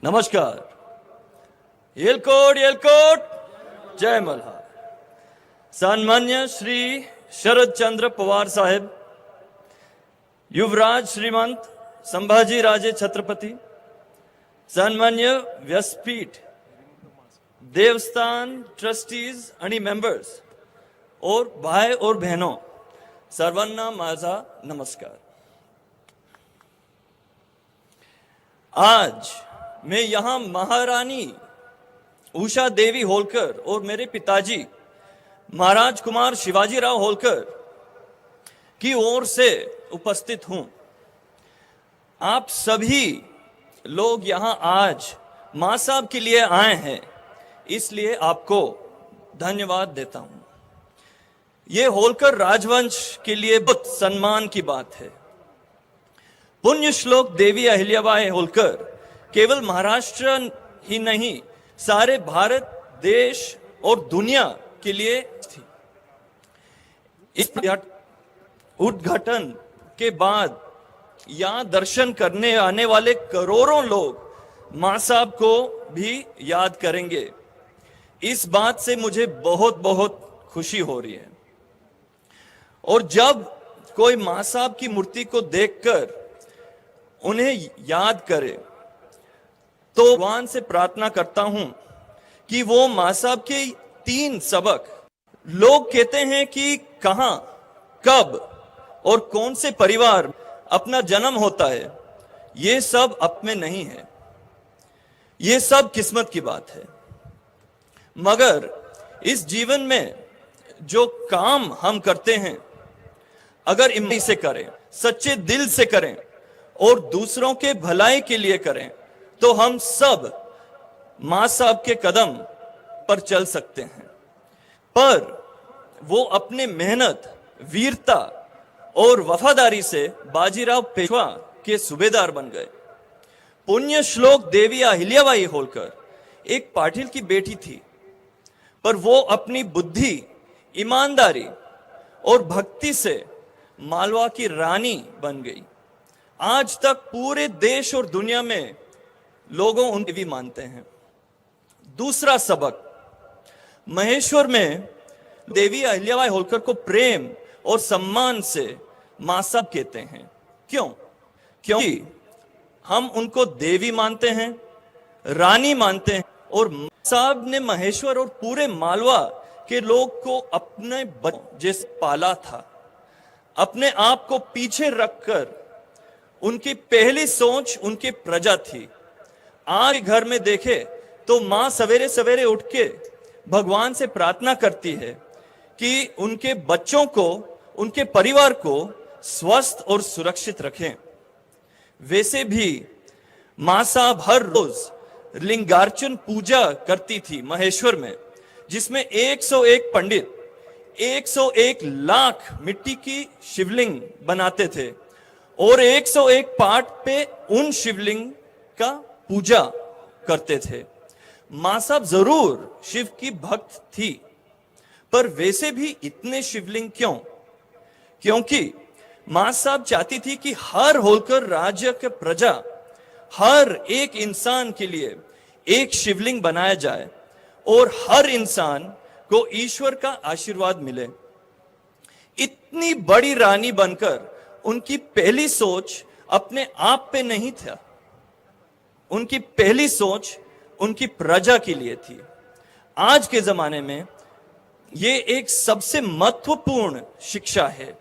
नमस्कार। येलकोट येलकोट, जय मल्हार। सन्मान्य श्री शरद चंद्र पवार साहेब, युवराज श्रीमंत संभाजी राजे छत्रपति, सन्मान्य व्यासपीठ, देवस्थान ट्रस्टीज आणि मेंबर्स और भाई और बहनों, सर्वांना माझा नमस्कार। आज मैं यहां महारानी उषा देवी होलकर और मेरे पिताजी महाराज कुमार शिवाजीराव होलकर की ओर से उपस्थित हूं। आप सभी लोग यहां आज मां साहब के लिए आए हैं, इसलिए आपको धन्यवाद देता हूं। यह होलकर राजवंश के लिए बहुत सम्मान की बात है। पुण्य श्लोक देवी अहिल्याबाई होलकर केवल महाराष्ट्र ही नहीं, सारे भारत देश और दुनिया के लिए थी। इस उद्घाटन के बाद यहां दर्शन करने आने वाले करोड़ों लोग मां साहब को भी याद करेंगे। इस बात से मुझे बहुत बहुत खुशी हो रही है। और जब कोई मां साहब की मूर्ति को देखकर उन्हें याद करे तो भगवान से प्रार्थना करता हूं कि वो मां साहब के 3 सबक, लोग कहते हैं कि कहां, कब और कौन से परिवार अपना जन्म होता है, ये सब अब में नहीं है, ये सब किस्मत की बात है। मगर इस जीवन में जो काम हम करते हैं, अगर ईमानदारी से करें, सच्चे दिल से करें और दूसरों के भलाई के लिए करें, तो हम सब मां साहब के कदम पर चल सकते हैं। पर वो अपने मेहनत, वीरता और वफादारी से बाजीराव पेशवा के सूबेदार बन गए। पुण्य श्लोक देवी अहिल्याबाई होलकर एक पाटिल की बेटी थी, पर वो अपनी बुद्धि, ईमानदारी और भक्ति से मालवा की रानी बन गई। आज तक पूरे देश और दुनिया में लोगों उन्हें भी मानते हैं। दूसरा सबक, महेश्वर में देवी अहिल्याबाई होलकर को प्रेम और सम्मान से मां साहब कहते हैं। क्यों? क्योंकि हम उनको देवी मानते हैं, रानी मानते हैं, और मां साहब ने महेश्वर और पूरे मालवा के लोग को अपने बच्चे जैसे पाला था। अपने आप को पीछे रखकर उनकी पहली सोच उनकी प्रजा थी। आज घर में देखे तो मां सवेरे सवेरे उठ के भगवान से प्रार्थना करती है कि उनके बच्चों को, उनके परिवार को स्वस्थ और सुरक्षित रखें। वैसे भी मां साहब हर रोज लिंगार्चन पूजा करती थी महेश्वर में, जिसमें 101 पंडित 101 लाख मिट्टी की शिवलिंग बनाते थे और 101 पाठ पे उन शिवलिंग का पूजा करते थे। मां साहब जरूर शिव की भक्त थी, पर वैसे भी इतने शिवलिंग क्यों? क्योंकि मां साहब चाहती थी कि हर होलकर राज्य के प्रजा, हर एक इंसान के लिए एक शिवलिंग बनाया जाए और हर इंसान को ईश्वर का आशीर्वाद मिले। इतनी बड़ी रानी बनकर उनकी पहली सोच अपने आप पे नहीं था, उनकी पहली सोच उनकी प्रजा के लिए थी। आज के जमाने में ये एक सबसे महत्वपूर्ण शिक्षा है,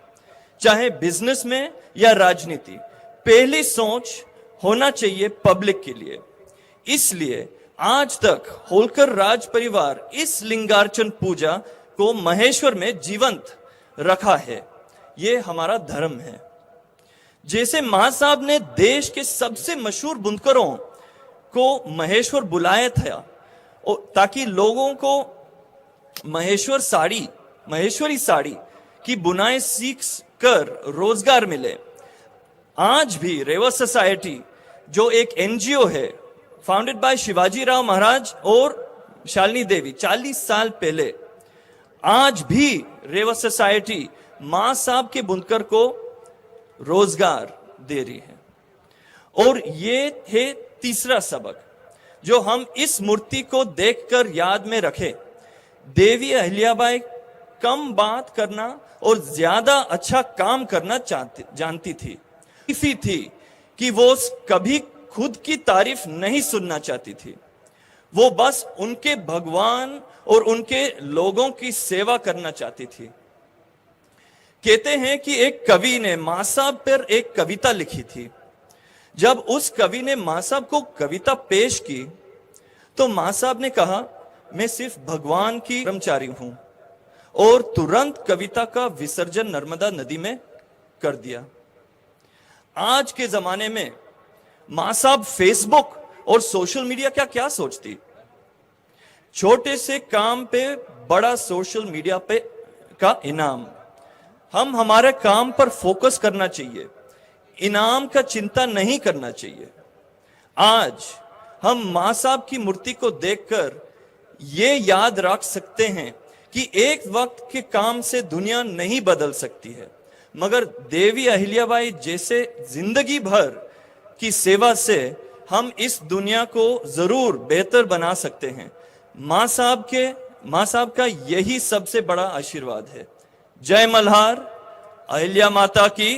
चाहे बिजनेस में या राजनीति। पहली सोच होना चाहिए पब्लिक के लिए। इसलिए आज तक होलकर राज परिवार इस लिंगार्चन पूजा को महेश्वर में जीवंत रखा है। ये हमारा धर्म है। जैसे मां साहब ने देश के सबसे मशहूर बुनकरों को महेश्वर बुलाया था ताकि लोगों को महेश्वरी साड़ी की बुनाई सीख कर रोजगार मिले। आज भी रेवा सोसाइटी, जो एक एनजीओ है फाउंडेड बाय शिवाजीराव महाराज और शालिनी देवी 40 साल पहले, आज भी रेवा सोसाइटी मां साहब के बुनकर को रोजगार दे रही है। और ये है तीसरा सबक, जो हम इस मूर्ति को देखकर याद में रखें। देवी अहिल्याबाई कम बात करना और ज्यादा अच्छा काम करना जानती थी। इसी थी कि वो कभी खुद की तारीफ नहीं सुनना चाहती थी। वो बस उनके भगवान और उनके लोगों की सेवा करना चाहती थी। कहते हैं कि एक कवि ने मां साहब पर एक कविता लिखी थी। जब उस कवि ने मां साहब को कविता पेश की तो मां साहब ने कहा, मैं सिर्फ भगवान की कर्मचारी हूं, और तुरंत कविता का विसर्जन नर्मदा नदी में कर दिया। आज के जमाने में मां साहब फेसबुक और सोशल मीडिया क्या क्या सोचती। छोटे से काम पे बड़ा सोशल मीडिया पे का इनाम। हम हमारे काम पर फोकस करना चाहिए, इनाम का चिंता नहीं करना चाहिए। आज हम मां साहब की मूर्ति को देखकर ये याद रख सकते हैं कि एक वक्त के काम से दुनिया नहीं बदल सकती है, मगर देवी अहिल्याबाई जैसे जिंदगी भर की सेवा से हम इस दुनिया को जरूर बेहतर बना सकते हैं। मां साहब का यही सबसे बड़ा आशीर्वाद है। जय मल्हार, अहिल्या माता की